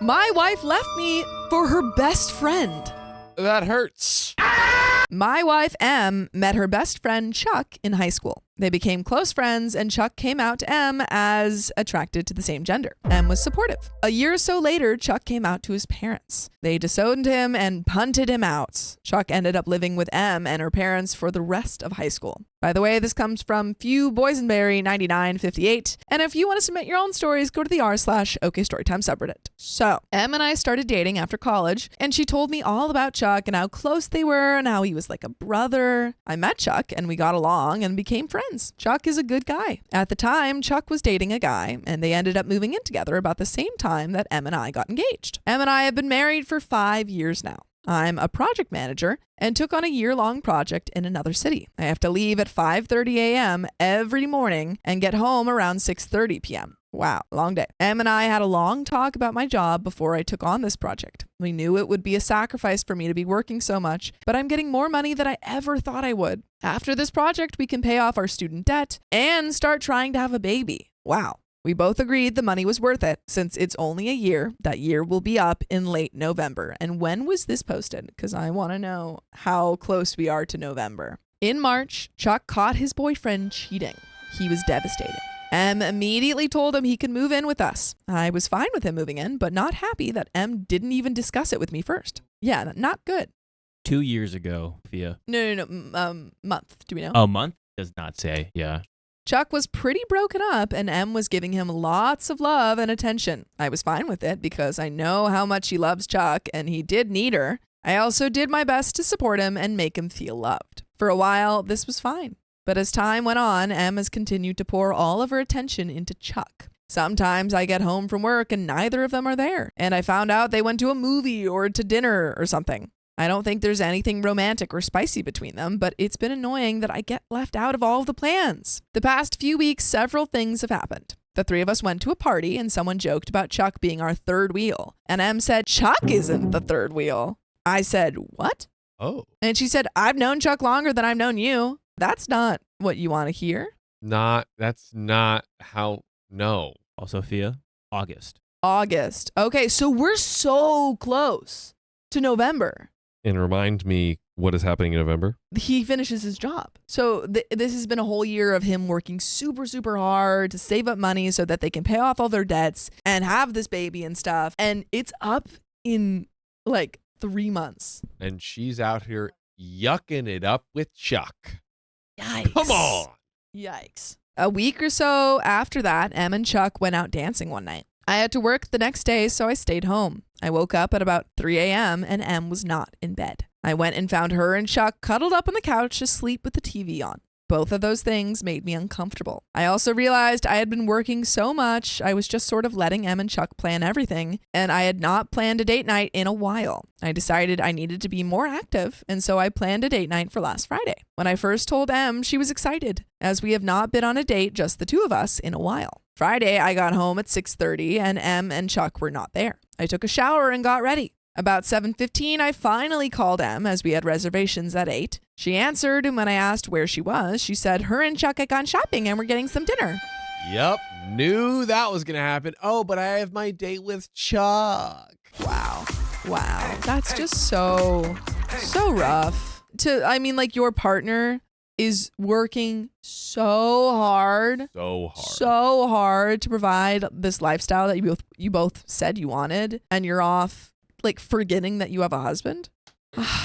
My wife left me for her best friend. That hurts. My wife, M, met her best friend, Chuck, in high school. They became close friends, and Chuck came out to M as attracted to the same gender. M was supportive. A year or so later, Chuck came out to his parents. They disowned him and punted him out. Chuck ended up living with M and her parents for the rest of high school. By the way, this comes from Few Boysenberry 9958. And if you want to submit your own stories, go to the r/OKStorytime subreddit. So, M and I started dating after college, and she told me all about Chuck and how close they were and how he was like a brother. I met Chuck and we got along and became friends. Chuck is a good guy. At the time, Chuck was dating a guy, and they ended up moving in together about the same time that M and I got engaged. M and I have been married for 5 years now. I'm a project manager and took on a year-long project in another city. I have to leave at 5:30 a.m. every morning and get home around 6:30 p.m. Wow, long day. Em and I had a long talk about my job before I took on this project. We knew it would be a sacrifice for me to be working so much, but I'm getting more money than I ever thought I would. After this project, we can pay off our student debt and start trying to have a baby. Wow. We both agreed the money was worth it. Since it's only a year, that year will be up in late November. And when was this posted? Because I want to know how close we are to November. In March, Chuck caught his boyfriend cheating. He was devastated. M immediately told him he could move in with us. I was fine with him moving in, but not happy that M didn't even discuss it with me first. Yeah, not good. 2 years ago, Fia. No. Month. Do we know? A month? Does not say, yeah. Chuck was pretty broken up, and M was giving him lots of love and attention. I was fine with it because I know how much he loves Chuck, and he did need her. I also did my best to support him and make him feel loved. For a while, this was fine. But as time went on, M has continued to pour all of her attention into Chuck. Sometimes I get home from work and neither of them are there, and I found out they went to a movie or to dinner or something. I don't think there's anything romantic or spicy between them, but it's been annoying that I get left out of all of the plans. The past few weeks, several things have happened. The three of us went to a party and someone joked about Chuck being our third wheel. And M said, Chuck isn't the third wheel. I said, what? Oh. And she said, I've known Chuck longer than I've known you. That's not what you want to hear. That's not how, no. Also, Fia, August. Okay, so we're so close to November. And remind me what is happening in November. He finishes his job. So this has been a whole year of him working super, super hard to save up money so that they can pay off all their debts and have this baby and stuff. And it's up in like 3 months. And she's out here yucking it up with Chuck. Yikes. Come on. Yikes. A week or so after that, Em and Chuck went out dancing one night. I had to work the next day, so I stayed home. I woke up at about 3 a.m. and Em was not in bed. I went and found her and Chuck cuddled up on the couch asleep with the TV on. Both of those things made me uncomfortable. I also realized I had been working so much, I was just sort of letting Em and Chuck plan everything, and I had not planned a date night in a while. I decided I needed to be more active, and so I planned a date night for last Friday. When I first told Em, she was excited, as we have not been on a date, just the two of us, in a while. Friday, I got home at 6:30, and Em and Chuck were not there. I took a shower and got ready. About 7:15, I finally called Em, as we had reservations at 8. She answered, and when I asked where she was, she said her and Chuck had gone shopping and were getting some dinner. Yep, knew that was going to happen. Oh, but I have my date with Chuck. Wow. That's just so rough. Your partner is working so hard to provide this lifestyle that you both said you wanted, and you're off forgetting that you have a husband.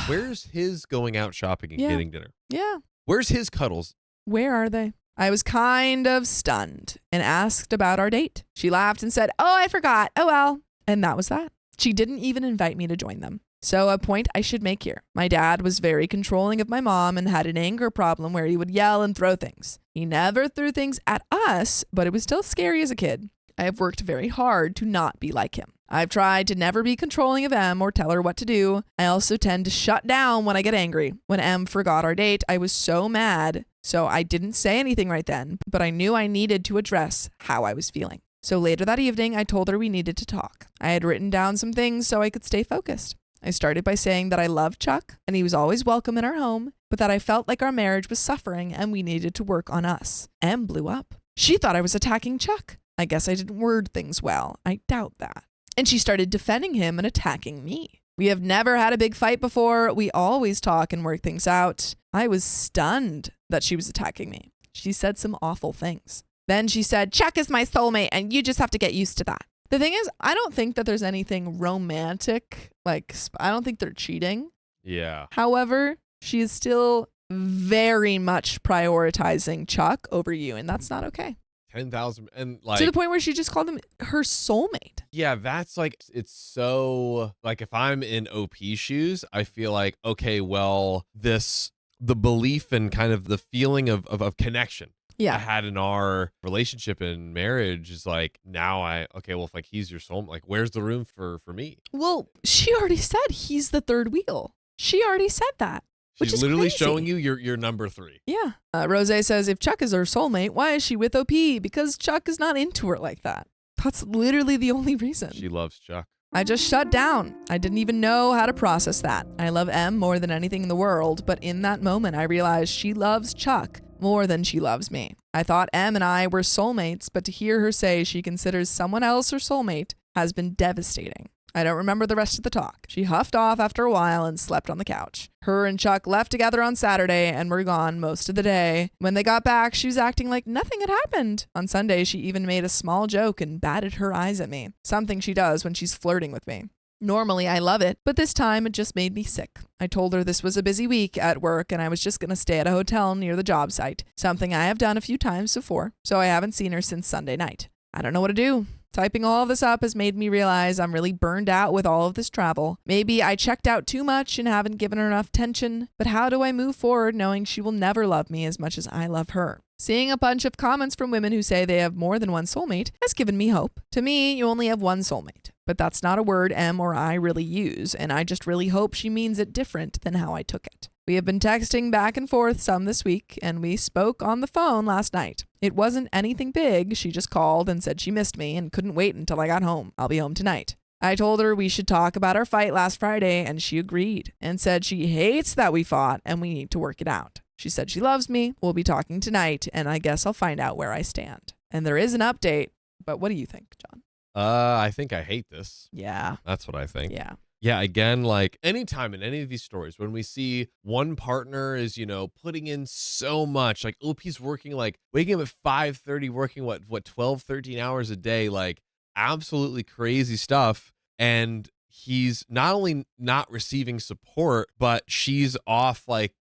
Where's his going out shopping and getting dinner? Yeah. Where's his cuddles? Where are they? I was kind of stunned and asked about our date. She laughed and said, "Oh, I forgot. Oh, well." And that was that. She didn't even invite me to join them. So a point I should make here. My dad was very controlling of my mom and had an anger problem where he would yell and throw things. He never threw things at us, but it was still scary as a kid. I have worked very hard to not be like him. I've tried to never be controlling of Em or tell her what to do. I also tend to shut down when I get angry. When Em forgot our date, I was so mad. So I didn't say anything right then, but I knew I needed to address how I was feeling. So later that evening, I told her we needed to talk. I had written down some things so I could stay focused. I started by saying that I loved Chuck and he was always welcome in our home, but that I felt like our marriage was suffering and we needed to work on us. Em blew up. She thought I was attacking Chuck. I guess I didn't word things well. I doubt that. And she started defending him and attacking me. We have never had a big fight before. We always talk and work things out. I was stunned that she was attacking me. She said some awful things. Then she said, Chuck is my soulmate and you just have to get used to that. The thing is, I don't think that there's anything romantic. Like, I don't think they're cheating. Yeah. However, she is still very much prioritizing Chuck over you, and that's not okay. 10,000 and like to the point where she just called him her soulmate. Yeah, that's like, it's so like, if I'm in OP shoes, I feel like, okay, well, the belief and kind of the feeling of connection I had in our relationship and marriage is like, now well, if like he's your soulmate, like where's the room for me? Well, she already said he's the third wheel. She already said that. Which She's is literally crazy. showing you you're number 3. Yeah. Rose says, if Chuck is her soulmate, why is she with OP? Because Chuck is not into her like that. That's literally the only reason. She loves Chuck. I just shut down. I didn't even know how to process that. I love M more than anything in the world, but in that moment, I realized she loves Chuck more than she loves me. I thought M and I were soulmates, but to hear her say she considers someone else her soulmate has been devastating. I don't remember the rest of the talk. She huffed off after a while and slept on the couch. Her and Chuck left together on Saturday and were gone most of the day. When they got back, she was acting like nothing had happened. On Sunday, she even made a small joke and batted her eyes at me, something she does when she's flirting with me. Normally, I love it, but this time it just made me sick. I told her this was a busy week at work and I was just going to stay at a hotel near the job site, something I have done a few times before, so I haven't seen her since Sunday night. I don't know what to do. Typing all of this up has made me realize I'm really burned out with all of this travel. Maybe I checked out too much and haven't given her enough attention, but how do I move forward knowing she will never love me as much as I love her? Seeing a bunch of comments from women who say they have more than one soulmate has given me hope. To me, you only have one soulmate, but that's not a word M or I really use, and I just really hope she means it different than how I took it. We have been texting back and forth some this week, and we spoke on the phone last night. It wasn't anything big. She just called and said she missed me and couldn't wait until I got home. I'll be home tonight. I told her we should talk about our fight last Friday, and she agreed and said she hates that we fought and we need to work it out. She said she loves me. We'll be talking tonight, and I guess I'll find out where I stand. And there is an update, but what do you think, John? I think I hate this. Yeah. That's what I think. Yeah. Yeah, again, like anytime in any of these stories, when we see one partner is, putting in so much, like OP's working, like waking up at 5:30, working what 12, 13 hours a day, like absolutely crazy stuff. And he's not only not receiving support, but she's off like,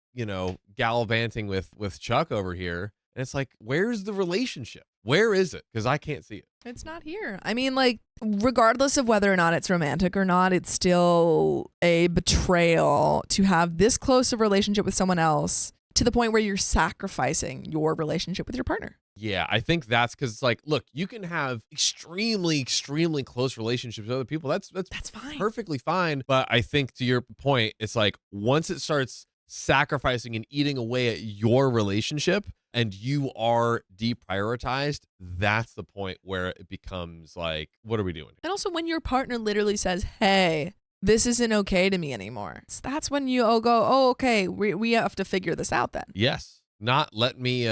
gallivanting with Chuck over here. And it's like, where's the relationship? Where is it? Because I can't see it. It's not here. I mean, like, regardless of whether or not it's romantic or not, it's still a betrayal to have this close of a relationship with someone else to the point where you're sacrificing your relationship with your partner. Yeah, I think that's because it's like, look, you can have extremely, extremely close relationships with other people. That's fine. Perfectly fine. But I think to your point, it's like once it starts sacrificing and eating away at your relationship and you are deprioritized, that's the point where it becomes like, what are we doing? And also when your partner literally says, hey, this isn't okay to me anymore. That's when you go, okay, we have to figure this out then. Yes. Not let me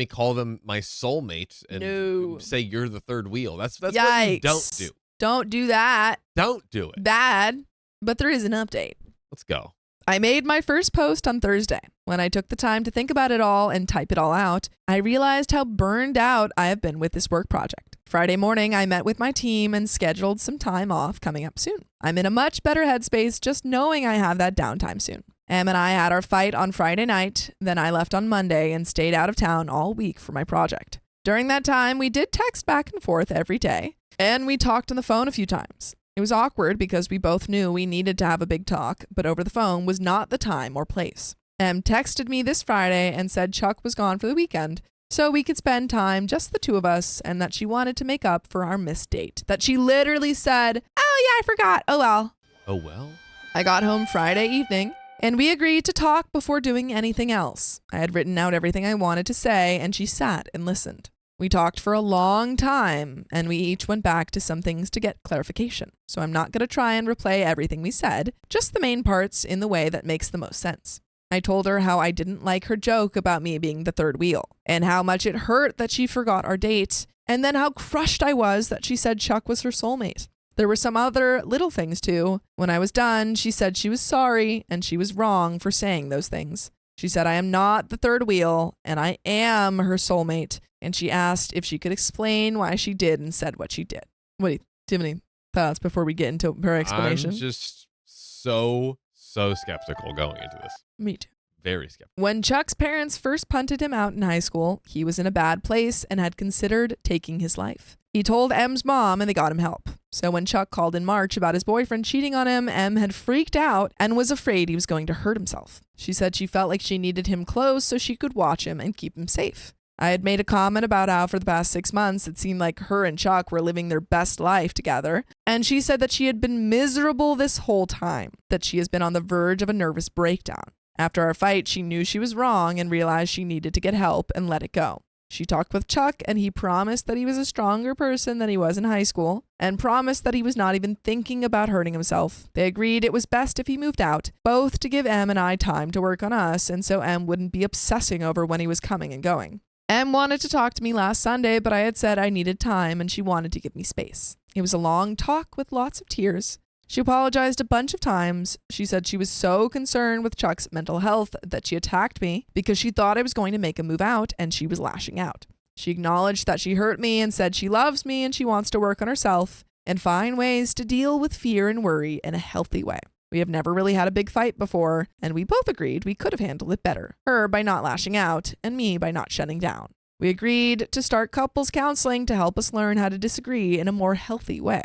call them my soulmate and say you're the third wheel. That's what you don't do. Don't do that. Don't do it. Bad. But there is an update. Let's go. I made my first post on Thursday. When I took the time to think about it all and type it all out, I realized how burned out I have been with this work project. Friday morning, I met with my team and scheduled some time off coming up soon. I'm in a much better headspace just knowing I have that downtime soon. Em and I had our fight on Friday night, then I left on Monday and stayed out of town all week for my project. During that time, we did text back and forth every day, and we talked on the phone a few times. It was awkward because we both knew we needed to have a big talk, but over the phone was not the time or place. Em texted me this Friday and said Chuck was gone for the weekend, so we could spend time, just the two of us, and that she wanted to make up for our missed date. That she literally said, oh yeah, I forgot. Oh well. Oh well? I got home Friday evening, and we agreed to talk before doing anything else. I had written out everything I wanted to say, and she sat and listened. We talked for a long time, and we each went back to some things to get clarification. So I'm not going to try and replay everything we said, just the main parts in the way that makes the most sense. I told her how I didn't like her joke about me being the third wheel, and how much it hurt that she forgot our date, and then how crushed I was that she said Chuck was her soulmate. There were some other little things too. When I was done, she said she was sorry and she was wrong for saying those things. She said, I am not the third wheel and I am her soulmate. And she asked if she could explain why she did and said what she did. Do you have any thoughts before we get into her explanation? I'm just so skeptical going into this. Me too. Very skeptical. When Chuck's parents first punted him out in high school, he was in a bad place and had considered taking his life. He told M's mom and they got him help. So when Chuck called in March about his boyfriend cheating on him, M had freaked out and was afraid he was going to hurt himself. She said she felt like she needed him close so she could watch him and keep him safe. I had made a comment about how for the past 6 months it seemed like her and Chuck were living their best life together, and she said that she had been miserable this whole time, that she has been on the verge of a nervous breakdown. After our fight, she knew she was wrong and realized she needed to get help and let it go. She talked with Chuck and he promised that he was a stronger person than he was in high school and promised that he was not even thinking about hurting himself. They agreed it was best if he moved out, both to give M and I time to work on us and so M wouldn't be obsessing over when he was coming and going. M wanted to talk to me last Sunday, but I had said I needed time and she wanted to give me space. It was a long talk with lots of tears. She apologized a bunch of times. She said she was so concerned with Chuck's mental health that she attacked me because she thought I was going to make him move out and she was lashing out. She acknowledged that she hurt me and said she loves me and she wants to work on herself and find ways to deal with fear and worry in a healthy way. We have never really had a big fight before, and we both agreed we could have handled it better. Her by not lashing out and me by not shutting down. We agreed to start couples counseling to help us learn how to disagree in a more healthy way.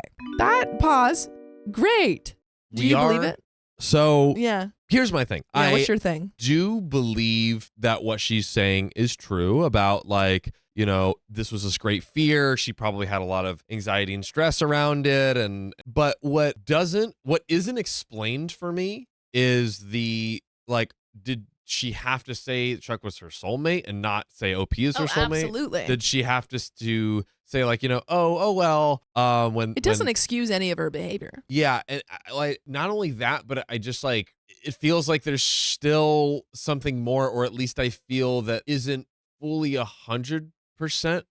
Pause. Great. Do you believe it? So Yeah. here's my thing. Yeah, what's your thing? Do believe that what she's saying is true about this was this great fear. She probably had a lot of anxiety and stress around it. But what isn't explained for me is did she have to say Chuck was her soulmate and not say OP is her soulmate? Absolutely. Did she have to say when it doesn't excuse any of her behavior. Yeah, and not only that, but I just it feels like there's still something more, or at least I feel that isn't fully 100%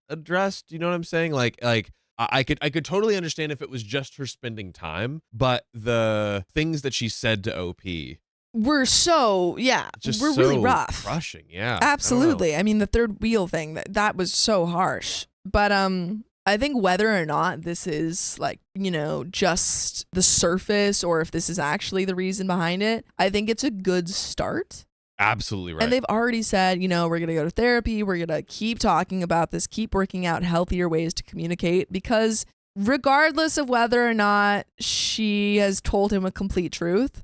addressed. You know what I'm saying? I could totally understand if it was just her spending time, but the things that she said to OP we're really rough. Crushing, yeah. Absolutely. I mean, the third wheel thing, that was so harsh. But I think whether or not this is just the surface or if this is actually the reason behind it, I think it's a good start. Absolutely right. And they've already said, we're going to go to therapy. We're going to keep talking about this, keep working out healthier ways to communicate, because regardless of whether or not she has told him a complete truth,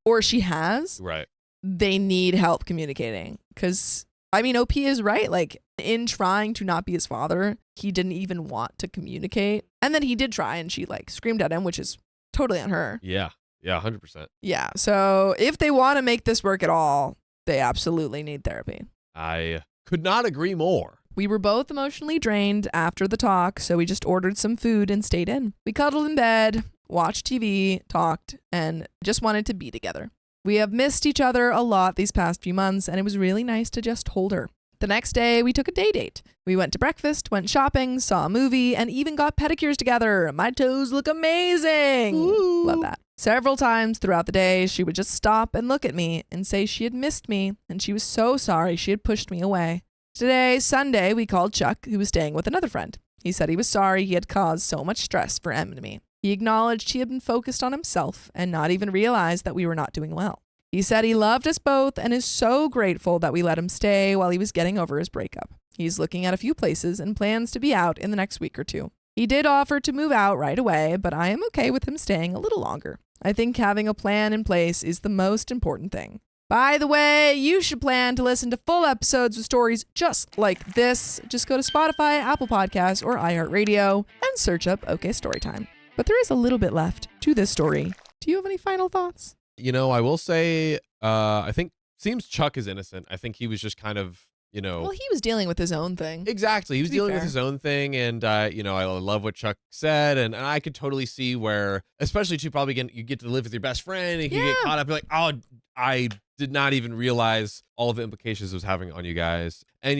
or she has, right, they need help communicating. Because, OP is right. In trying to not be his father, he didn't even want to communicate. And then he did try and she screamed at him, which is totally on her. Yeah. Yeah, 100%. Yeah. So if they want to make this work at all, they absolutely need therapy. I could not agree more. We were both emotionally drained after the talk, so we just ordered some food and stayed in. We cuddled in bed, watched TV, talked, and just wanted to be together. We have missed each other a lot these past few months, and it was really nice to just hold her. The next day, we took a day date. We went to breakfast, went shopping, saw a movie, and even got pedicures together. My toes look amazing. Ooh. Love that. Several times throughout the day, she would just stop and look at me and say she had missed me, and she was so sorry she had pushed me away. Today, Sunday, we called Chuck, who was staying with another friend. He said he was sorry he had caused so much stress for Em and me. He acknowledged he had been focused on himself and not even realized that we were not doing well. He said he loved us both and is so grateful that we let him stay while he was getting over his breakup. He's looking at a few places and plans to be out in the next week or two. He did offer to move out right away, but I am okay with him staying a little longer. I think having a plan in place is the most important thing. By the way, you should plan to listen to full episodes of stories just like this. Just go to Spotify, Apple Podcasts, or iHeartRadio and search up OK Storytime. But there is a little bit left to this story. Do you have any final thoughts? I will say, I think seems Chuck is innocent. I think he was just kind of, Well, he was dealing with his own thing. Exactly. He was dealing with his own thing. And, I love what Chuck said. And I could totally see where, especially to probably you get to live with your best friend and you get caught up. You're like, oh, I did not even realize all the implications it was having on you guys. And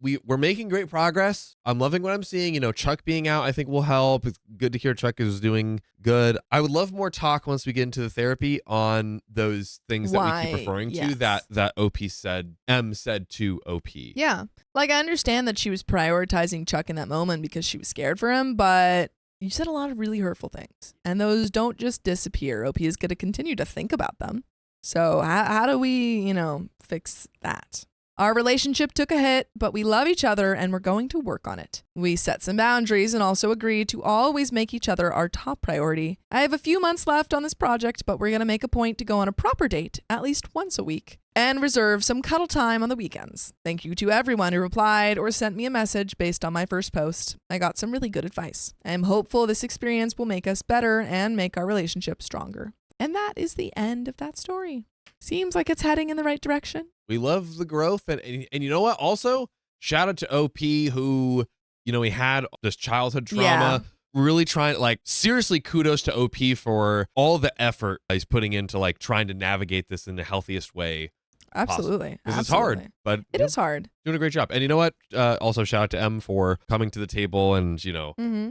we're making great progress. I'm loving what I'm seeing. Chuck being out, I think will help. It's good to hear Chuck is doing good. I would love more talk once we get into the therapy on those things that we keep referring to that M said to OP. Yeah. Like, I understand that she was prioritizing Chuck in that moment because she was scared for him, but you said a lot of really hurtful things, and those don't just disappear. OP is going to continue to think about them. So how do we, fix that? Our relationship took a hit, but we love each other and we're going to work on it. We set some boundaries and also agreed to always make each other our top priority. I have a few months left on this project, but we're going to make a point to go on a proper date at least once a week and reserve some cuddle time on the weekends. Thank you to everyone who replied or sent me a message based on my first post. I got some really good advice. I am hopeful this experience will make us better and make our relationship stronger. And that is the end of that story. Seems like it's heading in the right direction. We love the growth. And you know what? Also, shout out to OP who, he had this childhood trauma. Yeah. Really trying, seriously, kudos to OP for all the effort he's putting into, trying to navigate this in the healthiest way. Absolutely. Because it's hard, but it is hard. Doing a great job. And you know what? Also, shout out to M for coming to the table and,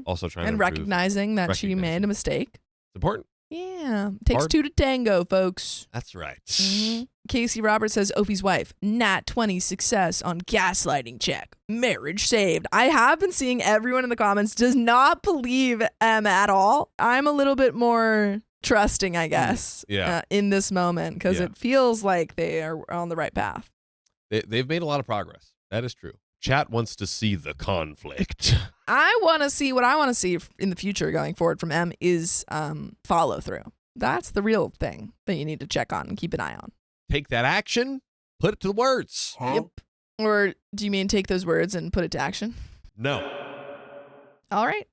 also trying to improve. Recognizing that she made a mistake. It's important. Yeah. Takes two to tango, folks. That's right. Mm-hmm. Casey Roberts says, Opie's wife, nat 20 success on gaslighting check. Marriage saved. I have been seeing everyone in the comments does not believe M at all. I'm a little bit more trusting, I guess, in this moment because it feels like they are on the right path. They've made a lot of progress. That is true. Chat wants to see the conflict. I want to see what I want to see in the future going forward from M is follow through. That's the real thing that you need to check on and keep an eye on. Take that action, put it to the words. Huh? Yep. Or do you mean take those words and put it to action? No. All right.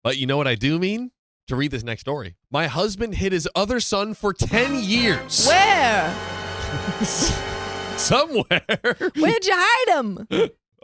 But you know what I do mean? To read this next story. My husband hid his other son for 10 years. Where? Somewhere. Where'd you hide him?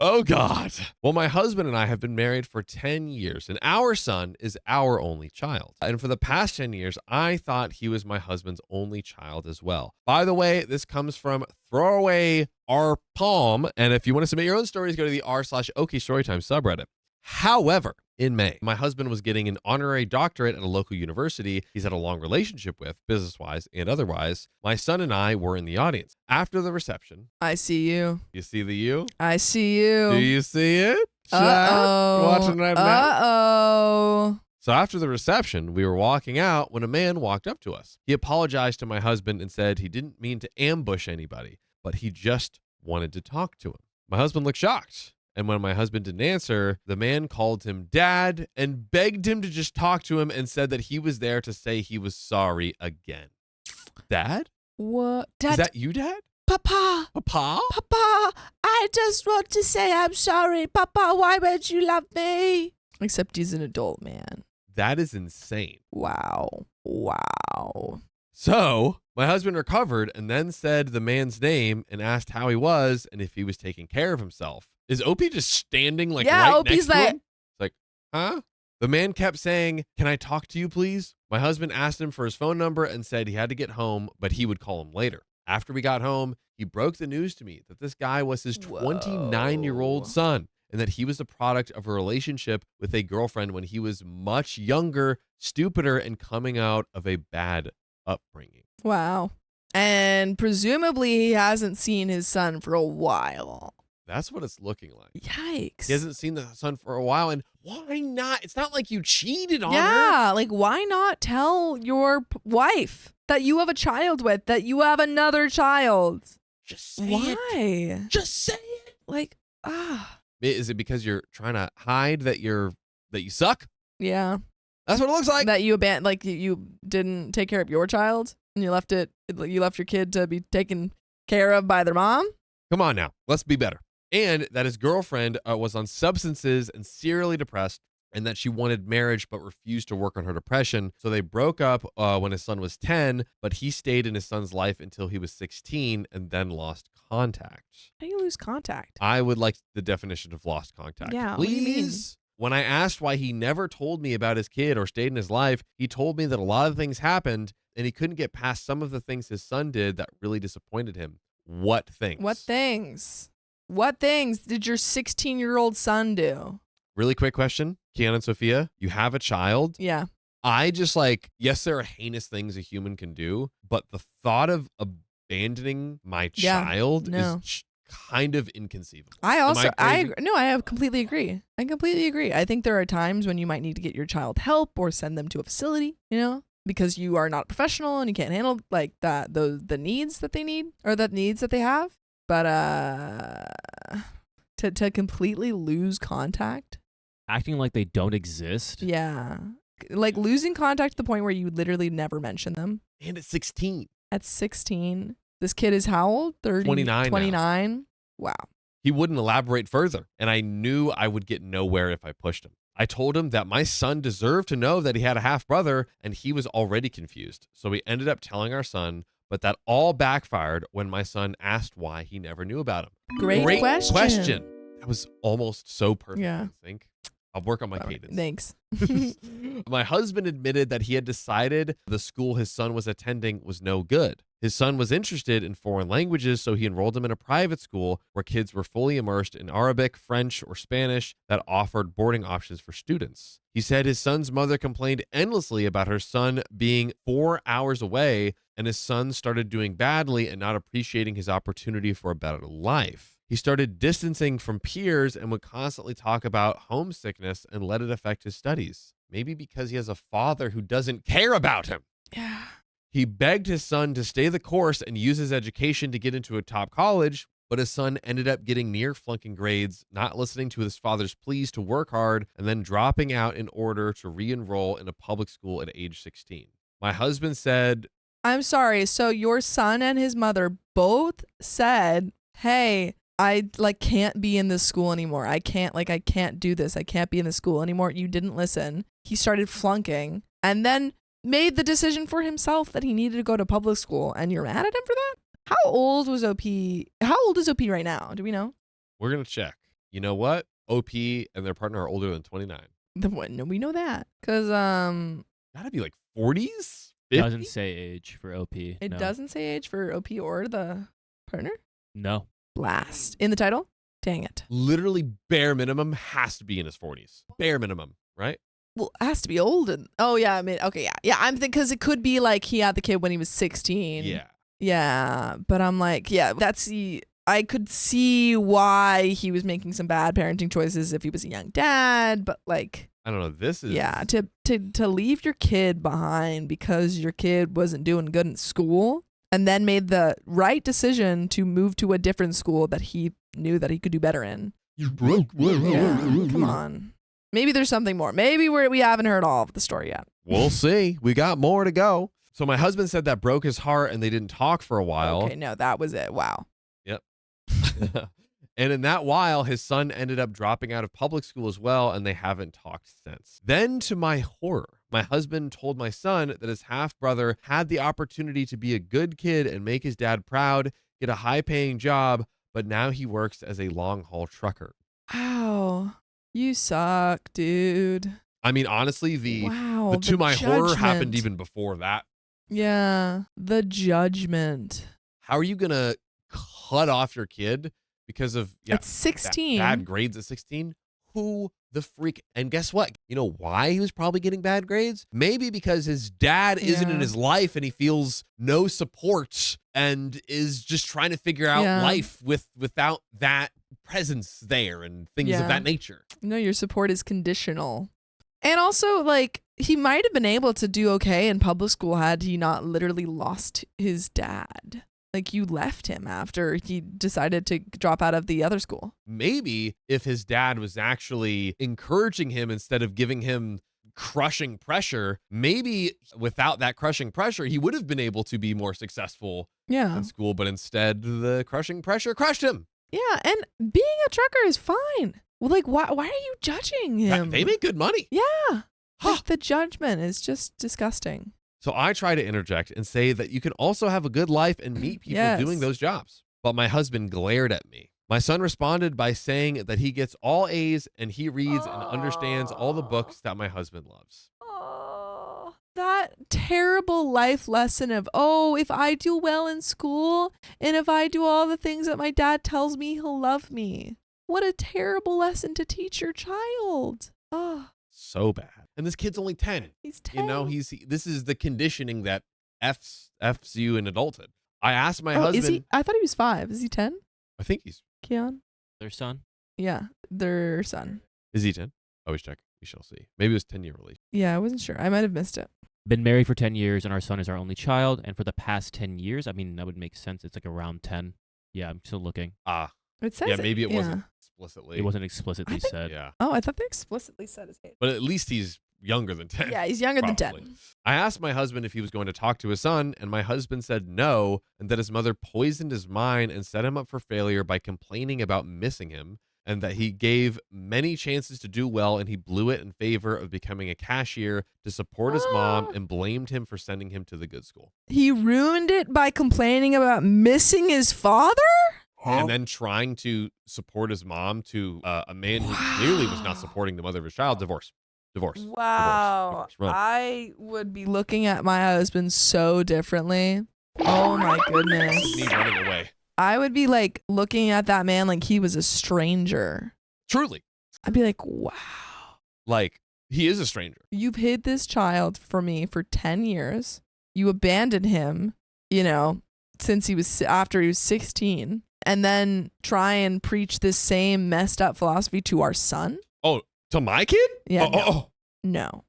Oh, God. Well, my husband and I have been married for 10 years, and our son is our only child. And for the past 10 years, I thought he was my husband's only child as well. By the way, this comes from Throwaway R Palm. And if you want to submit your own stories, go to the r/OK Storytime subreddit. However, in May, my husband was getting an honorary doctorate at a local university he's had a long relationship with, business-wise and otherwise. My son and I were in the audience. After the reception... I see you. You see the you? I see you. Do you see it? Uh-oh. Watching right now? Uh-oh. So after the reception, we were walking out when a man walked up to us. He apologized to my husband and said he didn't mean to ambush anybody, but he just wanted to talk to him. My husband looked shocked. And when my husband didn't answer, the man called him dad and begged him to just talk to him and said that he was there to say he was sorry again. Dad? What? Dad? Is that you, Dad? Papa. Papa? Papa, I just want to say I'm sorry. Papa, why won't you love me? Except he's an adult man. That is insane. Wow. So my husband recovered and then said the man's name and asked how he was and if he was taking care of himself. Is Opie just standing right Opie's next to him? It's like, huh? The man kept saying, can I talk to you, please? My husband asked him for his phone number and said he had to get home, but he would call him later. After we got home, he broke the news to me that this guy was his 29-year-old son and that he was the product of a relationship with a girlfriend when he was much younger, stupider, and coming out of a bad upbringing. Wow. And presumably he hasn't seen his son for a while. That's what it's looking like. Yikes. He hasn't seen the son for a while, and why not? It's not like you cheated on her. Yeah, why not tell your wife that you have a child with, that you have another child? Just say it. Why? Just say it. Is it because you're trying to hide that you suck? Yeah. That's what it looks like. That you you didn't take care of your child and you left your kid to be taken care of by their mom? Come on now. Let's be better. And that his girlfriend was on substances and serially depressed, and that she wanted marriage but refused to work on her depression. So they broke up when his son was 10, but he stayed in his son's life until he was 16 and then lost contact. How do you lose contact? I would like the definition of lost contact. Yeah, please. When I asked why he never told me about his kid or stayed in his life, he told me that a lot of things happened and he couldn't get past some of the things his son did that really disappointed him. What things? What things? What things did your 16-year-old son do? Really quick question, Kiana and Sophia, you have a child. Yeah. I just yes, there are heinous things a human can do, but the thought of abandoning my child is kind of inconceivable. I completely agree. I completely agree. I think there are times when you might need to get your child help or send them to a facility, because you are not professional and you can't handle the needs that they need or the needs that they have. But to completely lose contact, acting like they don't exist. Yeah. Like losing contact to the point where you literally never mention them. And at 16. At 16. This kid is how old? 29 29. Wow. He wouldn't elaborate further, and I knew I would get nowhere if I pushed him. I told him that my son deserved to know that he had a half brother, and he was already confused. So we ended up telling our son, but that all backfired when my son asked why he never knew about him. Great question. That was almost so perfect, Yeah. I think. I'll work on my cadence. Thanks. My husband admitted that he had decided the school his son was attending was no good. His son was interested in foreign languages, so he enrolled him in a private school where kids were fully immersed in Arabic, French, or Spanish that offered boarding options for students. He said his son's mother complained endlessly about her son being 4 hours away, and his son started doing badly and not appreciating his opportunity for a better life. He started distancing from peers and would constantly talk about homesickness and let it affect his studies. Maybe because he has a father who doesn't care about him. Yeah. He begged his son to stay the course and use his education to get into a top college, but his son ended up getting near flunking grades, not listening to his father's pleas to work hard, and then dropping out in order to re-enroll in a public school at age 16. My husband said, I'm sorry. So your son and his mother both said, hey, I can't be in this school anymore. I can't do this. I can't be in the school anymore. You didn't listen. He started flunking and then made the decision for himself that he needed to go to public school, and you're mad at him for that? How old was OP? How old is OP right now? Do we know? We're going to check. You know what? OP and their partner are older than 29. No, we know that. Because, Gotta be 40s? 50? Doesn't say age for OP. It no. doesn't say age for OP or the partner? No. Blast. In the title? Dang it. Literally bare minimum has to be in his 40s. Bare minimum, right? Well, it has to be old. Okay, yeah. Yeah, I'm thinking because it could be he had the kid when he was 16. Yeah. Yeah, but I'm I could see why he was making some bad parenting choices if he was a young dad, but I don't know. This is... Yeah, to leave your kid behind because your kid wasn't doing good in school and then made the right decision to move to a different school that he knew that he could do better in. You broke. Yeah, come on. Maybe there's something more. Maybe we haven't heard all of the story yet. We'll see. We got more to go. So my husband said that broke his heart and they didn't talk for a while. Okay, no, that was it. Wow. Yep. And in that while, his son ended up dropping out of public school as well, and they haven't talked since. Then, to my horror, my husband told my son that his half-brother had the opportunity to be a good kid and make his dad proud, get a high-paying job, but now he works as a long-haul trucker. Wow. You suck, dude. I mean, honestly, the to my horror happened even before that. Yeah, the judgment. How are you going to cut off your kid because of at 16 bad grades at 16? Who the freak? And guess what? You know why he was probably getting bad grades? Maybe because his dad isn't in his life and he feels no support and is just trying to figure out life without that presence there and things of that nature. No, your support is conditional. And also, he might have been able to do okay in public school had he not literally lost his dad. You left him after he decided to drop out of the other school. Maybe if his dad was actually encouraging him instead of giving him crushing pressure, maybe without that crushing pressure, he would have been able to be more successful in school. But instead, the crushing pressure crushed him. Yeah, and being a trucker is fine. Well, why are you judging him? They make good money. Yeah. The judgment is just disgusting. So I try to interject and say that you can also have a good life and meet people doing those jobs. But my husband glared at me. My son responded by saying that he gets all A's and he reads and understands all the books that my husband loves. Oh, that terrible life lesson of, oh, if I do well in school and if I do all the things that my dad tells me, he'll love me. What a terrible lesson to teach your child. Oh, So bad. And this kid's only 10. he's 10. You know, this is the conditioning that F's you in adulthood. I asked my husband. Is he? I thought he was 5. Is he 10? I think he's. Keon? Their son. Yeah, their son. Is he 10? Always check. We shall see. Maybe it was 10-year release. Yeah, I wasn't sure. I might have missed it. Been married for 10 years, and our son is our only child. And for the past 10 years, I mean, that would make sense. It's like around 10. Yeah, I'm still looking. It says Yeah, maybe it yeah. wasn't explicitly. It wasn't explicitly I think- said. Yeah. Oh, I thought they explicitly said his age. But at least he's younger than 10. Yeah, he's younger than Probably. 10. I asked my husband if he was going to talk to his son, and my husband said no, and that his mother poisoned his mind and set him up for failure by complaining about missing him, and that he gave many chances to do well, and he blew it in favor of becoming a cashier to support his mom, and blamed him for sending him to the good school. He ruined it by complaining about missing his father? And then trying to support his mom to a man who clearly was not supporting the mother of his child. Divorce. Wow. Run. I would be looking at my husband so differently. Oh my goodness. Me running away. I would be like looking at that man like he was a stranger. Truly. I'd be like, wow. Like, he is a stranger. You've hid this child for me for 10 years. You abandoned him, since after he was 16. And then try and preach this same messed up philosophy to our son? Oh, to my kid? Yeah. No.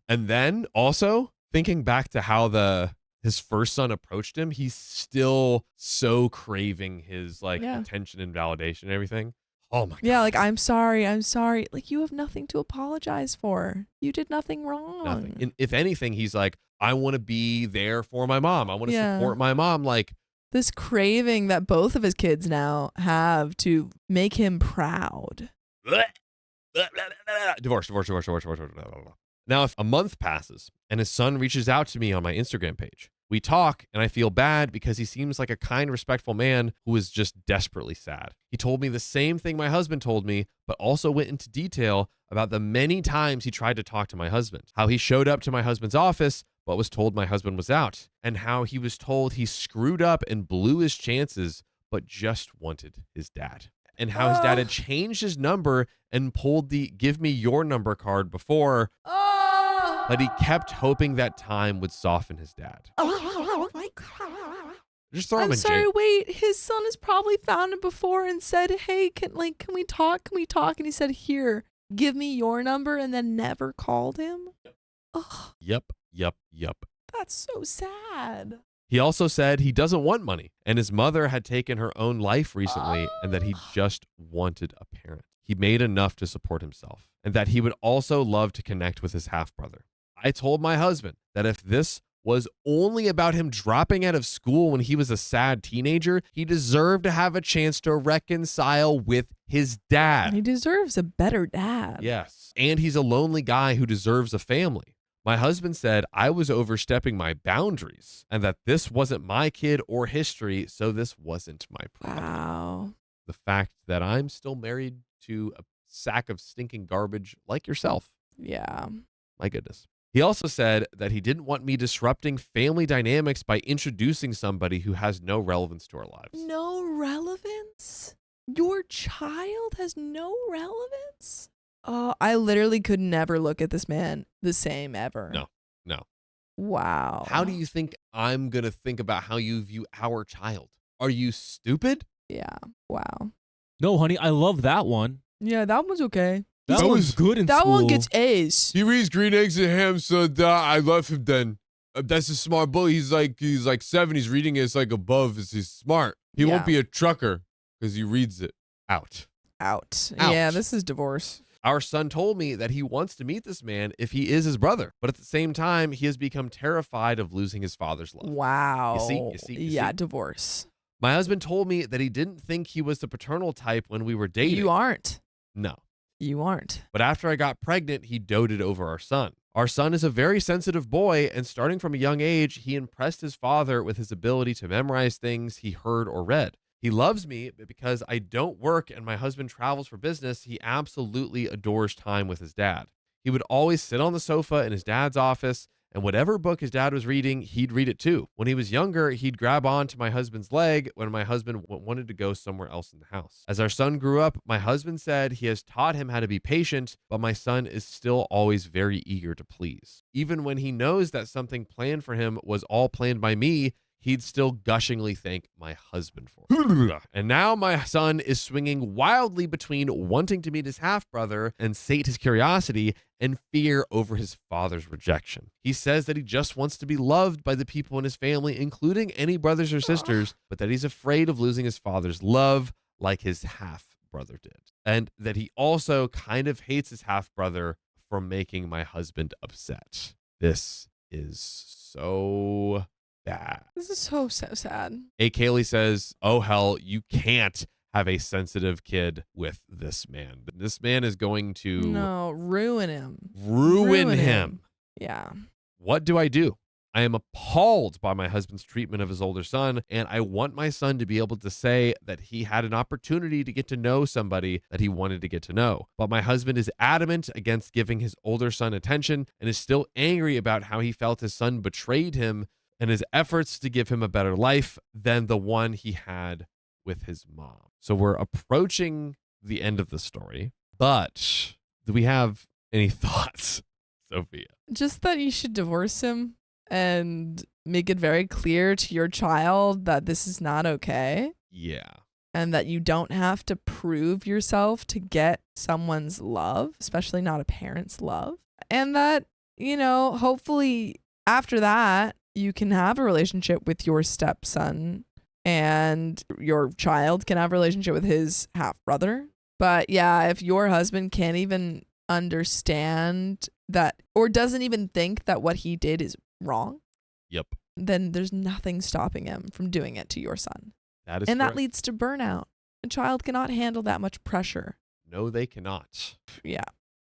And then also thinking back to how his first son approached him, he's still so craving his attention and validation and everything. Oh my God. Yeah, like, I'm sorry. Like, you have nothing to apologize for. You did nothing wrong. Nothing. And if anything, he's like, I want to be there for my mom. I want to support my mom. Like, this craving that both of his kids now have to make him proud. Divorce. Now, if a month passes and his son reaches out to me on my Instagram page, we talk and I feel bad because he seems like a kind, respectful man who is just desperately sad. He told me the same thing my husband told me, but also went into detail about the many times he tried to talk to my husband, how he showed up to my husband's office but was told my husband was out, and how he was told he screwed up and blew his chances but just wanted his dad. And how his dad had changed his number and pulled the give me your number card before, but he kept hoping that time would soften his dad. Oh my God. Just throw him I'm in sorry, jail. wait. His son has probably found him before and said, hey, can we talk? Can we talk? And he said, here, give me your number, and then never called him? Oh, Yep. that's so sad. He also said he doesn't want money, and his mother had taken her own life recently, and that he just wanted a parent. He made enough to support himself, and that he would also love to connect with his half-brother. I told my husband that if this was only about him dropping out of school when he was a sad teenager, he deserved to have a chance to reconcile with his dad. He deserves a better dad. Yes, and he's a lonely guy who deserves a family. My husband said I was overstepping my boundaries and that this wasn't my kid or history, so this wasn't my problem. Wow. The fact that I'm still married to a sack of stinking garbage like yourself. Yeah. My goodness. He also said that he didn't want me disrupting family dynamics by introducing somebody who has no relevance to our lives. No relevance? Your child has no relevance? Oh, I literally could never look at this man the same ever. No. Wow. How do you think I'm going to think about how you view our child? Are you stupid? Yeah. Wow. No, honey, I love that one. Yeah, that one's okay. That That one's was- good in That school. one gets A's. He reads green eggs and ham, so I love him then. That's a smart boy. He's like 7. He's reading it. It's like above. He's smart. He won't Yeah. be a trucker because he reads it out. Out. Ouch. Yeah, this is divorce. Our son told me that he wants to meet this man if he is his brother. But at the same time, he has become terrified of losing his father's love. Wow. You see? Yeah, divorce. My husband told me that he didn't think he was the paternal type when we were dating. You aren't. No. You aren't. But after I got pregnant, he doted over our son. Our son is a very sensitive boy, and starting from a young age, he impressed his father with his ability to memorize things he heard or read. He loves me, but because I don't work and my husband travels for business, he absolutely adores time with his dad. He would always sit on the sofa in his dad's office, and whatever book his dad was reading, he'd read it too. When he was younger, he'd grab onto my husband's leg when my husband wanted to go somewhere else in the house. As our son grew up, my husband said he has taught him how to be patient, but my son is still always very eager to please. Even when he knows that something planned for him was all planned by me, he'd still gushingly thank my husband for it. And now my son is swinging wildly between wanting to meet his half-brother and sate his curiosity and fear over his father's rejection. He says that he just wants to be loved by the people in his family, including any brothers or sisters, but that he's afraid of losing his father's love like his half-brother did. And that he also kind of hates his half-brother for making my husband upset. This is so bad. This is so sad. A. Kaylee says, oh, hell, you can't have a sensitive kid with this man. This man is going to ruin him. Ruin him. Yeah. What do I do? I am appalled by my husband's treatment of his older son, and I want my son to be able to say that he had an opportunity to get to know somebody that he wanted to get to know. But my husband is adamant against giving his older son attention and is still angry about how he felt his son betrayed him and his efforts to give him a better life than the one he had with his mom. So we're approaching the end of the story, but do we have any thoughts, Sophia? Just that you should divorce him and make it very clear to your child that this is not okay. Yeah. And that you don't have to prove yourself to get someone's love, especially not a parent's love. And that, hopefully after that, you can have a relationship with your stepson and your child can have a relationship with his half brother. But yeah, if your husband can't even understand that or doesn't even think that what he did is wrong, yep, then there's nothing stopping him from doing it to your son. That is and correct. that leads to burnout. A child cannot handle that much pressure. No, they cannot. Yeah.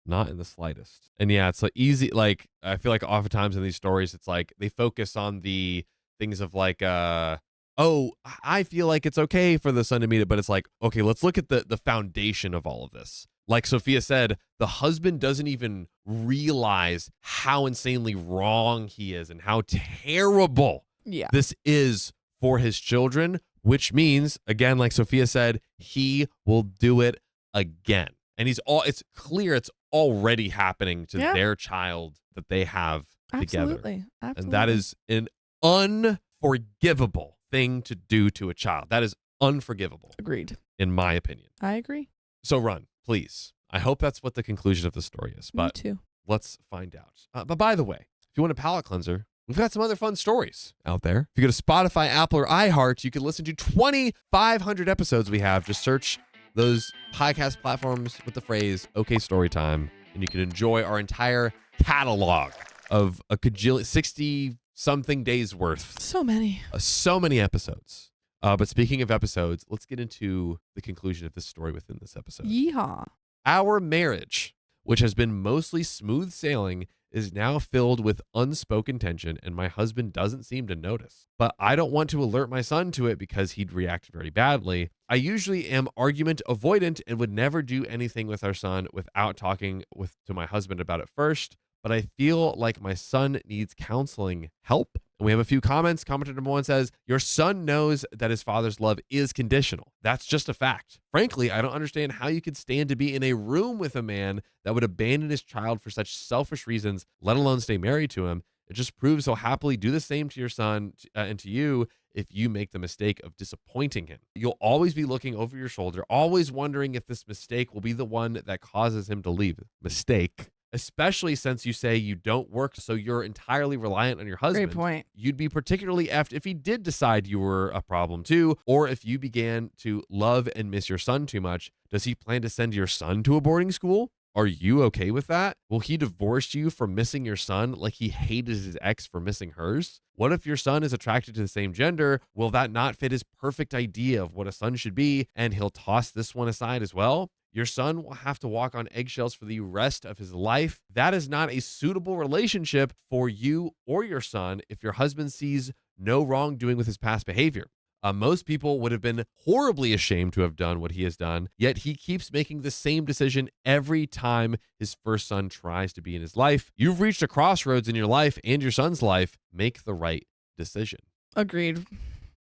Not in the slightest. And yeah, it's like easy. Like, I feel like oftentimes in these stories, it's like they focus on the things of like, oh, I feel like it's okay for the son to meet it. But it's like, okay, let's look at the foundation of all of this. Like Sophia said, the husband doesn't even realize how insanely wrong he is and how terrible this is for his children, which means, again, like Sophia said, he will do it again. And it's clear it's already happening to their child that they have together. Absolutely. And that is an unforgivable thing to do to a child. That is unforgivable. Agreed. In my opinion. I agree. So run, please. I hope that's what the conclusion of the story is. But Me too. Let's find out. But by the way, if you want a palate cleanser, we've got some other fun stories out there. If you go to Spotify, Apple, or iHeart, you can listen to 2,500 episodes we have. Just search those podcast platforms with the phrase OK Storytime, and you can enjoy our entire catalog of a 60-something days worth. So many. So many episodes. But speaking of episodes, let's get into the conclusion of this story within this episode. Yeehaw. Our marriage, which has been mostly smooth sailing, is now filled with unspoken tension, and my husband doesn't seem to notice. But I don't want to alert my son to it because he'd react very badly. I usually am argument avoidant and would never do anything with our son without talking to my husband about it first. But I feel like my son needs counseling help. And we have a few comments. Commenter number 1 says, your son knows that his father's love is conditional. That's just a fact. Frankly, I don't understand how you could stand to be in a room with a man that would abandon his child for such selfish reasons, let alone stay married to him. It just proves he'll happily do the same to your son and to you if you make the mistake of disappointing him. You'll always be looking over your shoulder, always wondering if this mistake will be the one that causes him to leave. Mistake. Especially since you say you don't work, so you're entirely reliant on your husband. Great point. You'd be particularly effed if he did decide you were a problem too, or if you began to love and miss your son too much. Does he plan to send your son to a boarding school? Are you okay with that? Will he divorce you for missing your son like he hated his ex for missing hers? What if your son is attracted to the same gender? Will that not fit his perfect idea of what a son should be, and he'll toss this one aside as well? Your son will have to walk on eggshells for the rest of his life. That is not a suitable relationship for you or your son if your husband sees no wrongdoing with his past behavior. Most people would have been horribly ashamed to have done what he has done, yet he keeps making the same decision every time his first son tries to be in his life. You've reached a crossroads in your life and your son's life. Make the right decision. Agreed.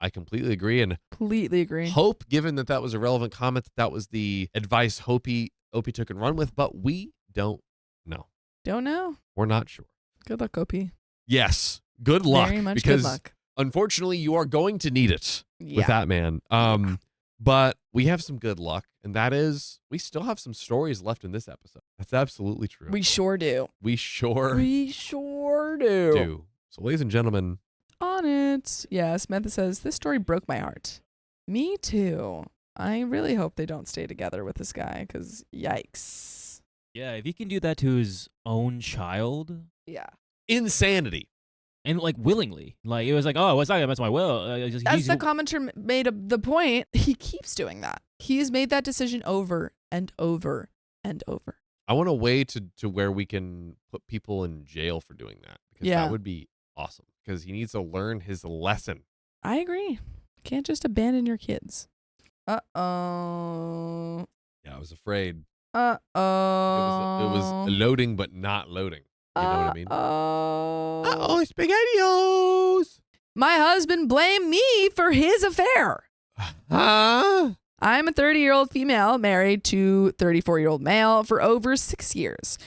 I completely agree. And Completely agree. hope, given that was a relevant comment, that was the advice Opie took and run with, but we don't know. Don't know. We're not sure. Good luck, OP. Yes. Good luck. Very much because good luck. unfortunately, you are going to need it Yeah. with that man. But we have some good luck, and that is we still have some stories left in this episode. That's absolutely true. We sure do. We sure do. do. So, ladies and gentlemen, On it. Yeah, Samantha says, this story broke my heart. Me too. I really hope they don't stay together with this guy, because yikes. Yeah, if he can do that to his own child, Yeah. insanity. and like willingly, like it was like, oh, it's not against my will. As the commenter made the point, he keeps doing that. He's made that decision over and over and over. I want a way to where we can put people in jail for doing that, because Yeah. that would be awesome, because he needs to learn his lesson. I agree. Can't just abandon your kids. Uh-oh. Yeah, I was afraid. Uh-oh. It was loading, but not loading. You know what I mean? Oh. Uh-oh, SpaghettiOs! My husband blamed me for his affair. Huh? I'm a 30-year-old female married to 34-year-old male for over 6 years.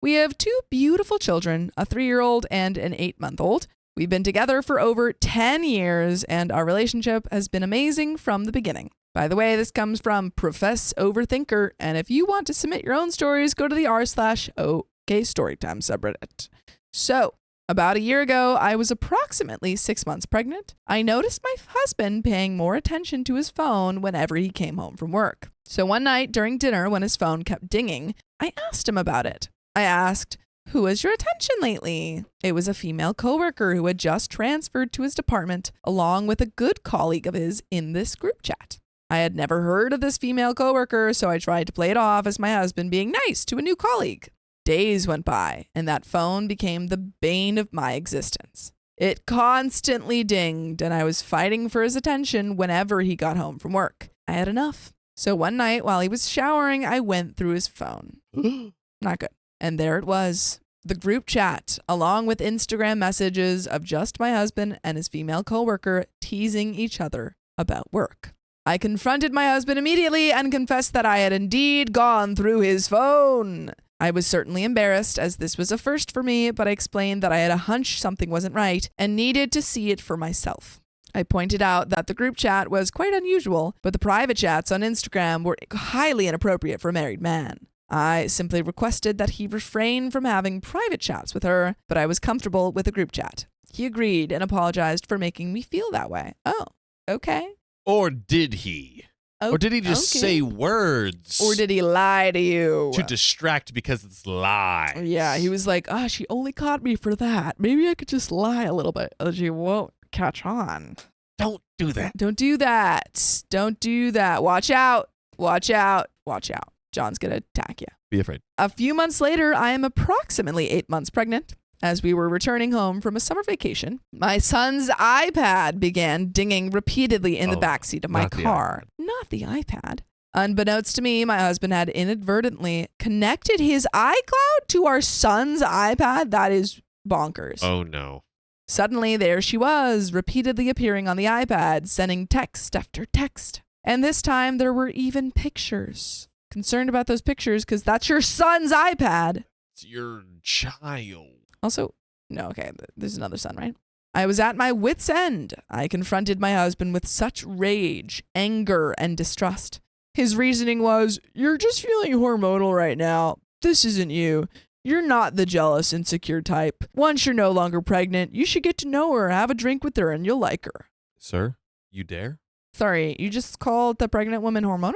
We have 2 beautiful children, a 3-year-old and an 8-month-old. We've been together for over 10 years, and our relationship has been amazing from the beginning. By the way, this comes from Profess Overthinker, and if you want to submit your own stories, go to the r/OK Storytime subreddit. So, about a year ago, I was approximately 6 months pregnant. I noticed my husband paying more attention to his phone whenever he came home from work. So one night during dinner, when his phone kept dinging, I asked him about it. I asked, "Who has your attention lately?" It was a female coworker who had just transferred to his department, along with a good colleague of his in this group chat. I had never heard of this female coworker, so I tried to play it off as my husband being nice to a new colleague. Days went by, and that phone became the bane of my existence. It constantly dinged, and I was fighting for his attention whenever he got home from work. I had enough. So one night, while he was showering, I went through his phone. Not good. And there it was, the group chat, along with Instagram messages of just my husband and his female coworker teasing each other about work. I confronted my husband immediately and confessed that I had indeed gone through his phone. I was certainly embarrassed, as this was a first for me, but I explained that I had a hunch something wasn't right and needed to see it for myself. I pointed out that the group chat was quite unusual, but the private chats on Instagram were highly inappropriate for a married man. I simply requested that he refrain from having private chats with her, but I was comfortable with the group chat. He agreed and apologized for making me feel that way. Oh, okay. Or did he? Or did he just say words? Or did he lie to you? To distract because it's lies. Yeah, he was like, she only caught me for that. Maybe I could just lie a little bit. She won't catch on. Don't do that. Don't do that. Don't do that. Watch out. Watch out. Watch out. John's going to attack you. Be afraid. A few months later, I am approximately 8 months pregnant. As we were returning home from a summer vacation, my son's iPad began dinging repeatedly in the backseat of my car. Not the iPad. Unbeknownst to me, my husband had inadvertently connected his iCloud to our son's iPad. That is bonkers. Oh, no. Suddenly, there she was, repeatedly appearing on the iPad, sending text after text. And this time, there were even pictures. Concerned about those pictures because that's your son's iPad. It's your child. Also, no, okay, there's another son, right? I was at my wit's end. I confronted my husband with such rage, anger, and distrust. His reasoning was, "You're just feeling hormonal right now. This isn't you. You're not the jealous, insecure type. Once you're no longer pregnant, you should get to know her, have a drink with her, and you'll like her." Sir, you dare? Sorry, you just called the pregnant woman hormonal?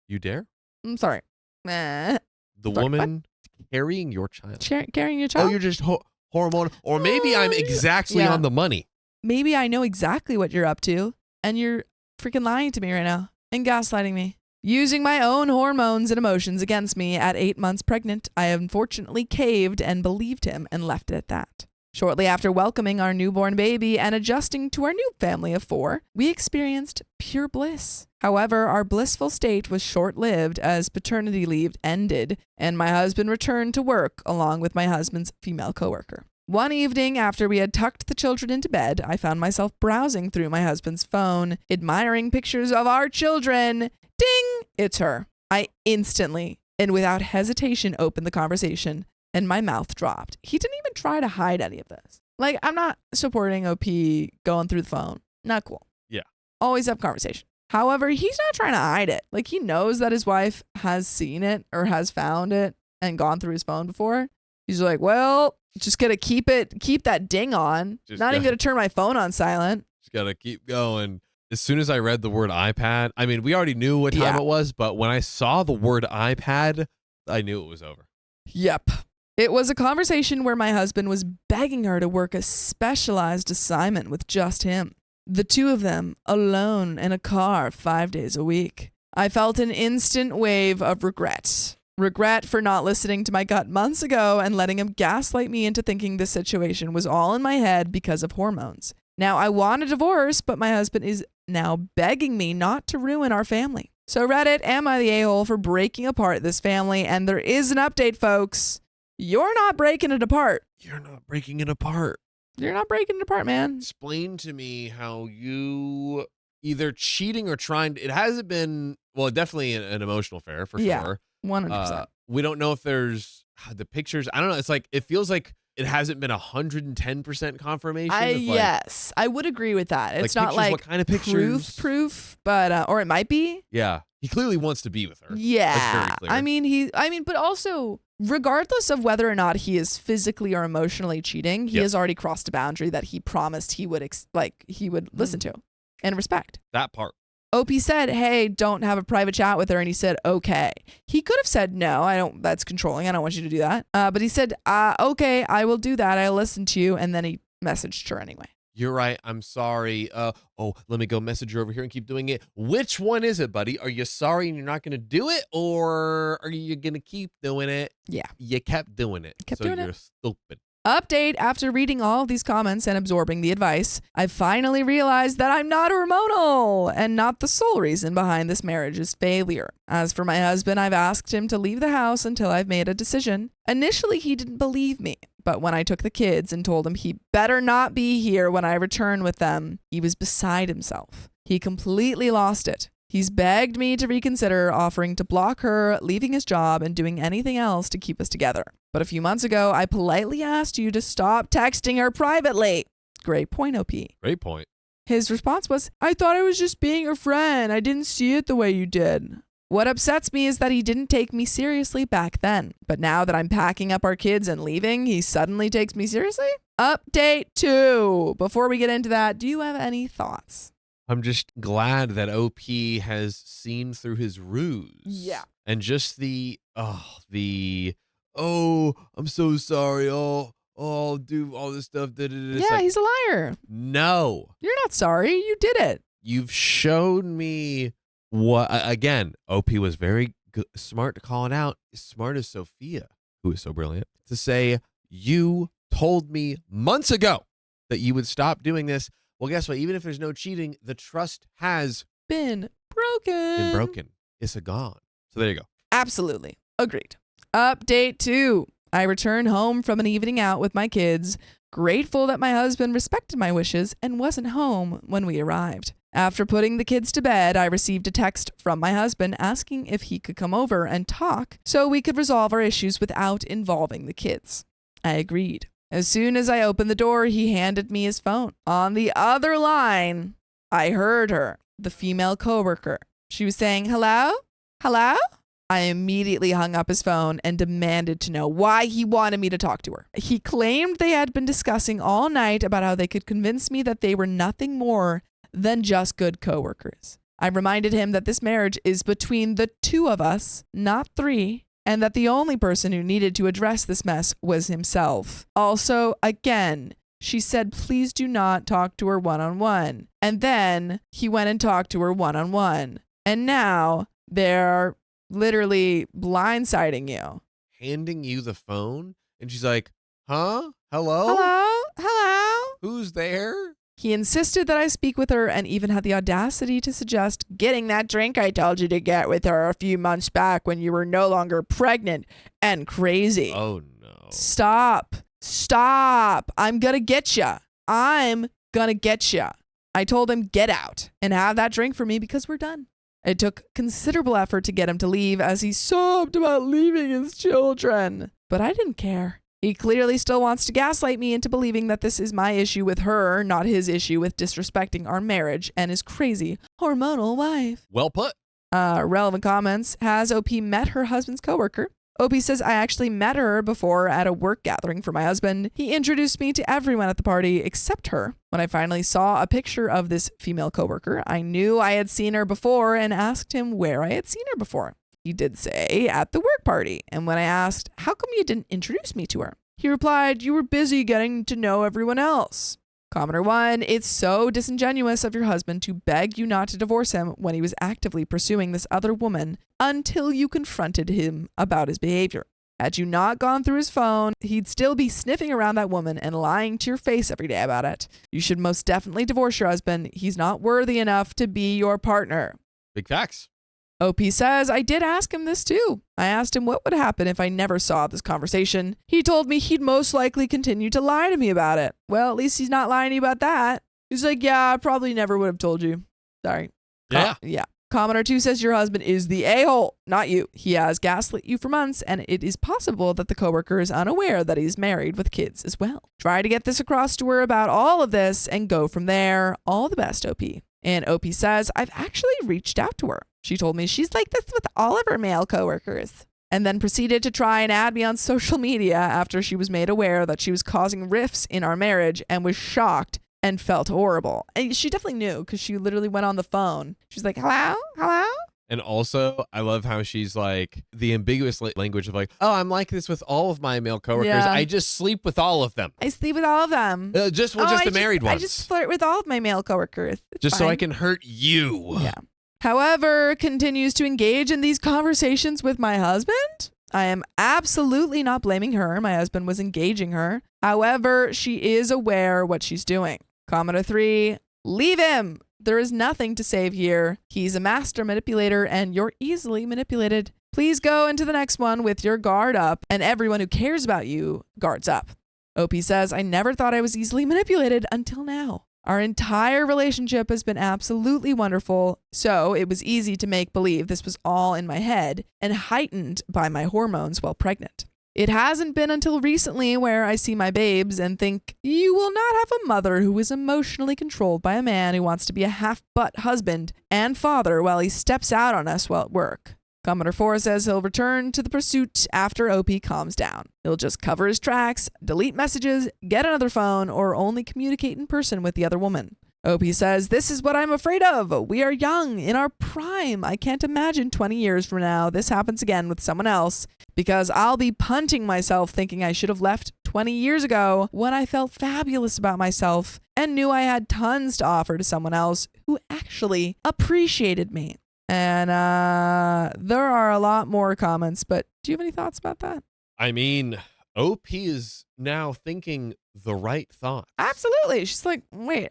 You dare? I'm sorry. The woman carrying your child. Carrying your child? Oh, you're just hormonal. Or maybe I'm exactly on the money. Maybe I know exactly what you're up to, and you're freaking lying to me right now and gaslighting me. Using my own hormones and emotions against me at 8 months pregnant, I unfortunately caved and believed him and left it at that. Shortly after welcoming our newborn baby and adjusting to our new family of 4, we experienced pure bliss. However, our blissful state was short-lived as paternity leave ended and my husband returned to work along with my husband's female coworker. One evening after we had tucked the children into bed, I found myself browsing through my husband's phone, admiring pictures of our children. Ding! It's her. I instantly and without hesitation opened the conversation and my mouth dropped. He didn't even try to hide any of this. Like, I'm not supporting OP going through the phone. Not cool. Yeah. Always have conversation. However, he's not trying to hide it. Like, he knows that his wife has seen it or has found it and gone through his phone before. He's like, well, just gonna keep that ding on. Not even gonna turn my phone on silent. Just gotta keep going. As soon as I read the word iPad, I mean, we already knew what time it was, but when I saw the word iPad, I knew it was over. Yep. It was a conversation where my husband was begging her to work a specialized assignment with just him. The two of them, alone in a car 5 days a week. I felt an instant wave of regret. Regret for not listening to my gut months ago and letting him gaslight me into thinking this situation was all in my head because of hormones. Now, I want a divorce, but my husband is now begging me not to ruin our family. So Reddit, am I the a-hole for breaking apart this family? And there is an update, folks. You're not breaking it apart. You're not breaking it apart. You're not breaking it apart, man. Explain to me how you either cheating or trying to, it hasn't been, well, definitely an emotional affair for sure. 100%. We don't know if there's the pictures. I don't know. It's like, it feels like it hasn't been 110% confirmation. Yes, I would agree with that. It's not pictures, like what kind of pictures? proof, but or it might be. Yeah, he clearly wants to be with her. Yeah, that's very clear. I mean, but also, regardless of whether or not he is physically or emotionally cheating, he has already crossed a boundary that he promised he would listen to and respect. That part. OP said, hey, don't have a private chat with her. And he said, okay. He could have said, no, that's controlling. I don't want you to do that. But he said, okay, I will do that. I'll listen to you. And then he messaged her anyway. You're right. I'm sorry. Let me go message her over here and keep doing it. Which one is it, buddy? Are you sorry and you're not going to do it? Or are you going to keep doing it? Yeah. You kept doing it. You're stupid. Update, after reading all of these comments and absorbing the advice, I finally realized that I'm not hormonal and not the sole reason behind this marriage's failure. As for my husband, I've asked him to leave the house until I've made a decision. Initially, he didn't believe me, but when I took the kids and told him he better not be here when I return with them, he was beside himself. He completely lost it. He's begged me to reconsider, offering to block her, leaving his job, and doing anything else to keep us together. But a few months ago, I politely asked you to stop texting her privately. Great point, OP. Great point. His response was, I thought I was just being a friend. I didn't see it the way you did. What upsets me is that he didn't take me seriously back then. But now that I'm packing up our kids and leaving, he suddenly takes me seriously? Update 2. Before we get into that, do you have any thoughts? I'm just glad that OP has seen through his ruse. Yeah. And just I'm so sorry. I'll do all this stuff. Yeah, he's a liar. No. You're not sorry. You did it. You've showed me what, again, OP was very smart to call it out. Smart as Sophia, who is so brilliant, to say, you told me months ago that you would stop doing this. Well, guess what? Even if there's no cheating, the trust has been broken. It's gone. So there you go. Absolutely. Agreed. Update 2. I returned home from an evening out with my kids, grateful that my husband respected my wishes and wasn't home when we arrived. After putting the kids to bed, I received a text from my husband asking if he could come over and talk so we could resolve our issues without involving the kids. I agreed. As soon as I opened the door, he handed me his phone. On the other line, I heard her, the female coworker. She was saying, hello? Hello? I immediately hung up his phone and demanded to know why he wanted me to talk to her. He claimed they had been discussing all night about how they could convince me that they were nothing more than just good coworkers. I reminded him that this marriage is between the two of us, not 3, and that the only person who needed to address this mess was himself. Also, again, she said, please do not talk to her one-on-one. And then he went and talked to her one-on-one. And now they're literally blindsiding you. Handing you the phone, and she's like, huh? Hello? Hello? Hello? Who's there? He insisted that I speak with her and even had the audacity to suggest getting that drink I told you to get with her a few months back when you were no longer pregnant and crazy. Oh, no. Stop. I'm gonna get ya. I'm gonna get ya. I told him, get out and have that drink for me because we're done. It took considerable effort to get him to leave as he sobbed about leaving his children. But I didn't care. He clearly still wants to gaslight me into believing that this is my issue with her, not his issue with disrespecting our marriage and his crazy hormonal wife. Well put. Relevant comments. Has OP met her husband's coworker? OP says, I actually met her before at a work gathering for my husband. He introduced me to everyone at the party except her. When I finally saw a picture of this female coworker, I knew I had seen her before and asked him where I had seen her before. He did say at the work party. And when I asked, how come you didn't introduce me to her? He replied, you were busy getting to know everyone else. Commenter 1, it's so disingenuous of your husband to beg you not to divorce him when he was actively pursuing this other woman until you confronted him about his behavior. Had you not gone through his phone, he'd still be sniffing around that woman and lying to your face every day about it. You should most definitely divorce your husband. He's not worthy enough to be your partner. Big facts. OP says, I did ask him this too. I asked him what would happen if I never saw this conversation. He told me he'd most likely continue to lie to me about it. Well, at least he's not lying to you about that. He's like, yeah, I probably never would have told you. Sorry. Yeah. Commenter 2 says your husband is the a-hole, not you. He has gaslit you for months, and it is possible that the coworker is unaware that he's married with kids as well. Try to get this across to her about all of this and go from there. All the best, OP. And OP says, I've actually reached out to her. She told me she's like this with all of her male coworkers, and then proceeded to try and add me on social media after she was made aware that she was causing rifts in our marriage and was shocked and felt horrible. And she definitely knew because she literally went on the phone. She's like, hello? And also, I love how she's like the ambiguous language of like, oh, I'm like this with all of my male coworkers. Yeah. I just sleep with all of them. I sleep with all of them. Just the married ones. I just flirt with all of my male coworkers. It's just fine. so I can hurt you. Yeah. However, continues to engage in these conversations with my husband. I am absolutely not blaming her. My husband was engaging her. However, she is aware what she's doing. Commenter 3, leave him. There is nothing to save here. He's a master manipulator and you're easily manipulated. Please go into the next one with your guard up and everyone who cares about you guards up. OP says, I never thought I was easily manipulated until now. Our entire relationship has been absolutely wonderful, so it was easy to make believe this was all in my head and heightened by my hormones while pregnant. It hasn't been until recently where I see my babes and think, you will not have a mother who is emotionally controlled by a man who wants to be a half-butt husband and father while he steps out on us while at work. Commenter 4 says he'll return to the pursuit after OP calms down. He'll just cover his tracks, delete messages, get another phone, or only communicate in person with the other woman. OP says, this is what I'm afraid of. We are young, in our prime. I can't imagine 20 years from now this happens again with someone else because I'll be punting myself thinking I should have left 20 years ago when I felt fabulous about myself and knew I had tons to offer to someone else who actually appreciated me. And there are a lot more comments, but do you have any thoughts about that? I mean, OP is now thinking the right thought. Absolutely. She's like, wait,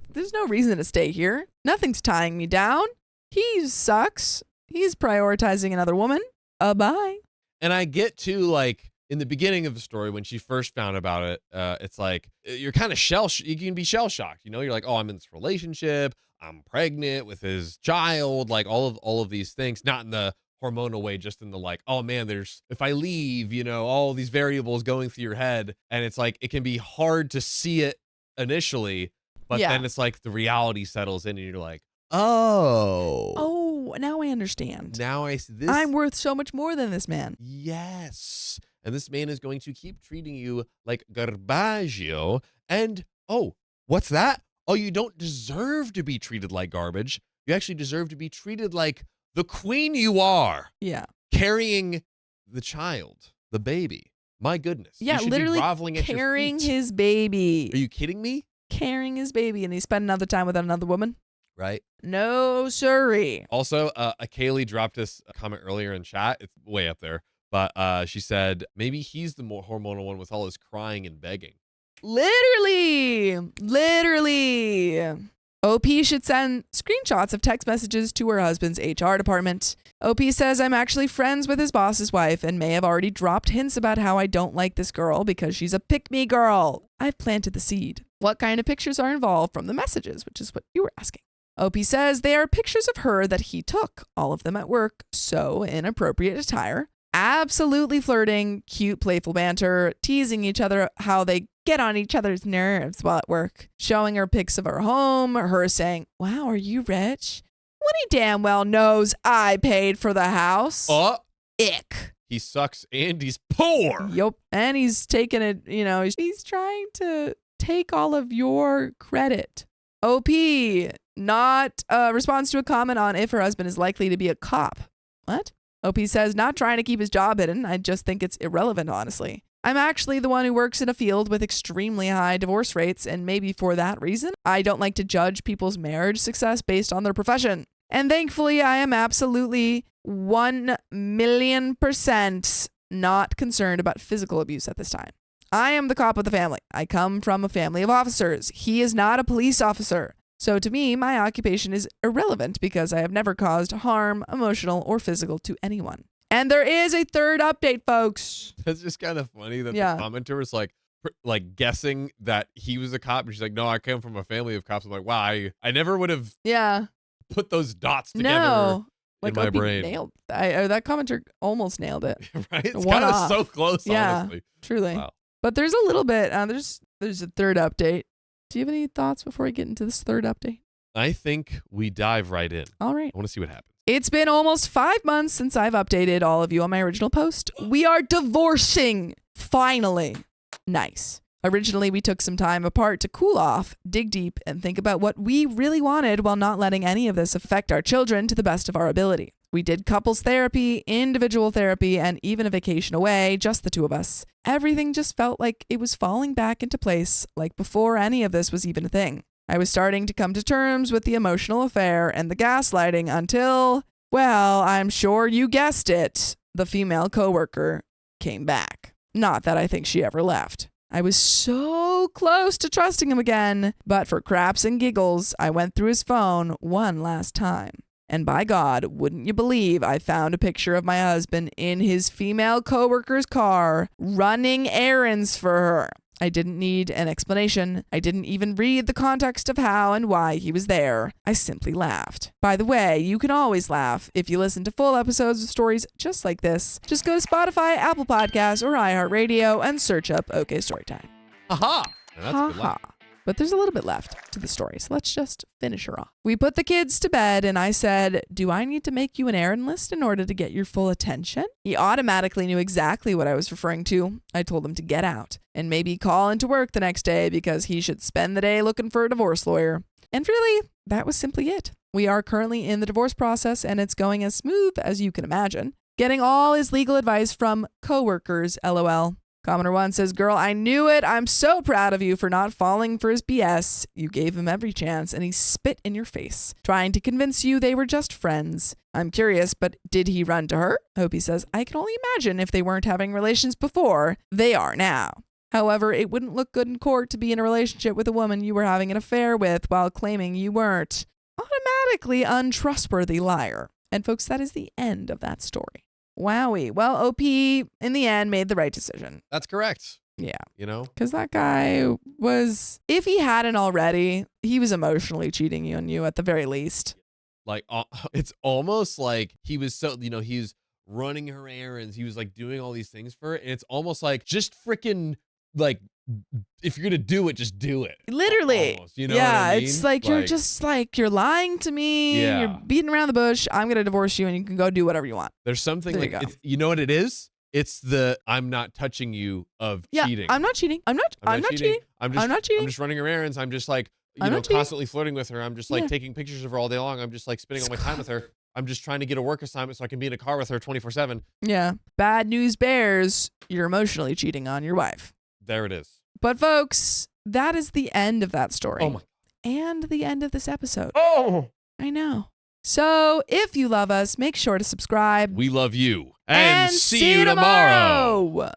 there's no reason to stay here. Nothing's tying me down. He sucks. He's prioritizing another woman. Bye. And I get to like in the beginning of the story when she first found about it, it's like you're kind of you can be shell shocked. You know, you're like, oh, I'm in this relationship. I'm pregnant with his child, like all of these things, not in the hormonal way, just in the like, oh man, if I leave, you know, all these variables going through your head. And it's like, it can be hard to see it initially, but then it's like the reality settles in and you're like, oh, now I understand. Now I see this. I'm worth so much more than this man. Yes. And this man is going to keep treating you like garbaggio. And, oh, what's that? Oh, you don't deserve to be treated like garbage. You actually deserve to be treated like the queen you are. Yeah. Carrying the child, the baby. My goodness. Yeah, you should literally be groveling at carrying your feet. his baby. Are you kidding me? Carrying his baby, and he spent another time with another woman? Right. No, sirree. Also, Kaylee dropped this comment earlier in chat. It's way up there. But she said maybe he's the more hormonal one with all his crying and begging. Literally. OP should send screenshots of text messages to her husband's HR department. OP says, I'm actually friends with his boss's wife and may have already dropped hints about how I don't like this girl because she's a pick-me girl. I've planted the seed. What kind of pictures are involved from the messages, which is what you were asking. OP says they are pictures of her that he took, all of them at work, so inappropriate attire. Absolutely flirting, cute, playful banter, teasing each other how they get on each other's nerves while at work. Showing her pics of her home, her saying, wow, are you rich? When he damn well knows I paid for the house. Ick. He sucks and he's poor. Yup. And he's taking it, he's trying to take all of your credit. OP, not responds to a comment on if her husband is likely to be a cop. What? OP says, not trying to keep his job hidden. I just think it's irrelevant, honestly. I'm actually the one who works in a field with extremely high divorce rates, and maybe for that reason, I don't like to judge people's marriage success based on their profession. And thankfully, I am absolutely 1,000,000% not concerned about physical abuse at this time. I am the cop of the family. I come from a family of officers. He is not a police officer. So to me, my occupation is irrelevant because I have never caused harm, emotional or physical, to anyone. And there is a third update, folks. That's just kind of funny that the commenter was like guessing that he was a cop. And she's like, no, I come from a family of cops. I'm like, wow, I never would have put those dots together in my brain. That commenter almost nailed it. Right? It's kind of so close, honestly. Truly. Wow. But there's a little bit, there's a third update. Do you have any thoughts before we get into this third update? I think we dive right in. All right. I want to see what happens. It's been almost 5 months since I've updated all of you on my original post. We are divorcing. Finally. Nice. Originally, we took some time apart to cool off, dig deep, and think about what we really wanted while not letting any of this affect our children to the best of our ability. We did couples therapy, individual therapy, and even a vacation away, just the two of us. Everything just felt like it was falling back into place, like before any of this was even a thing. I was starting to come to terms with the emotional affair and the gaslighting until, well, I'm sure you guessed it, the female coworker came back. Not that I think she ever left. I was so close to trusting him again, but for craps and giggles, I went through his phone one last time. And by God, wouldn't you believe I found a picture of my husband in his female coworker's car running errands for her. I didn't need an explanation. I didn't even read the context of how and why he was there. I simply laughed. By the way, you can always laugh if you listen to full episodes of stories just like this. Just go to Spotify, Apple Podcasts, or iHeartRadio and search up OK Storytime. Aha! Now that's a good luck. But there's a little bit left to the story, so let's just finish her off. We put the kids to bed, and I said, do I need to make you an errand list in order to get your full attention? He automatically knew exactly what I was referring to. I told him to get out and maybe call into work the next day because he should spend the day looking for a divorce lawyer. And really, that was simply it. We are currently in the divorce process, and it's going as smooth as you can imagine. Getting all his legal advice from coworkers, LOL. Commenter 1 says, girl, I knew it. I'm so proud of you for not falling for his BS. You gave him every chance and he spit in your face, trying to convince you they were just friends. I'm curious, but did he run to her? Hopi says, I can only imagine if they weren't having relations before, they are now. However, it wouldn't look good in court to be in a relationship with a woman you were having an affair with while claiming you weren't. Automatically untrustworthy liar. And folks, that is the end of that story. Wowie. Well, OP in the end made the right decision. That's correct. Yeah. You know? Because that guy was, if he hadn't already, he was emotionally cheating on you at the very least. Like, it's almost like he was so, he's running her errands. He was like doing all these things for her. And it's almost like just freaking like, if you're going to do it, just do it. Literally. Almost, you know what I mean? It's like, you're just like, you're lying to me. Yeah. You're beating around the bush. I'm going to divorce you and you can go do whatever you want. There's something there like, you know what it is? It's the I'm not touching you of cheating. I'm not cheating. I'm not cheating. I'm just running her errands. I'm just like, constantly flirting with her. I'm just like taking pictures of her all day long. I'm just like spending all my time with her. I'm just trying to get a work assignment so I can be in a car with her 24/7. Yeah. Bad news bears. You're emotionally cheating on your wife. There it is. But folks, that is the end of that story. Oh my. And the end of this episode. Oh. I know. So if you love us, make sure to subscribe. We love you. And see you tomorrow.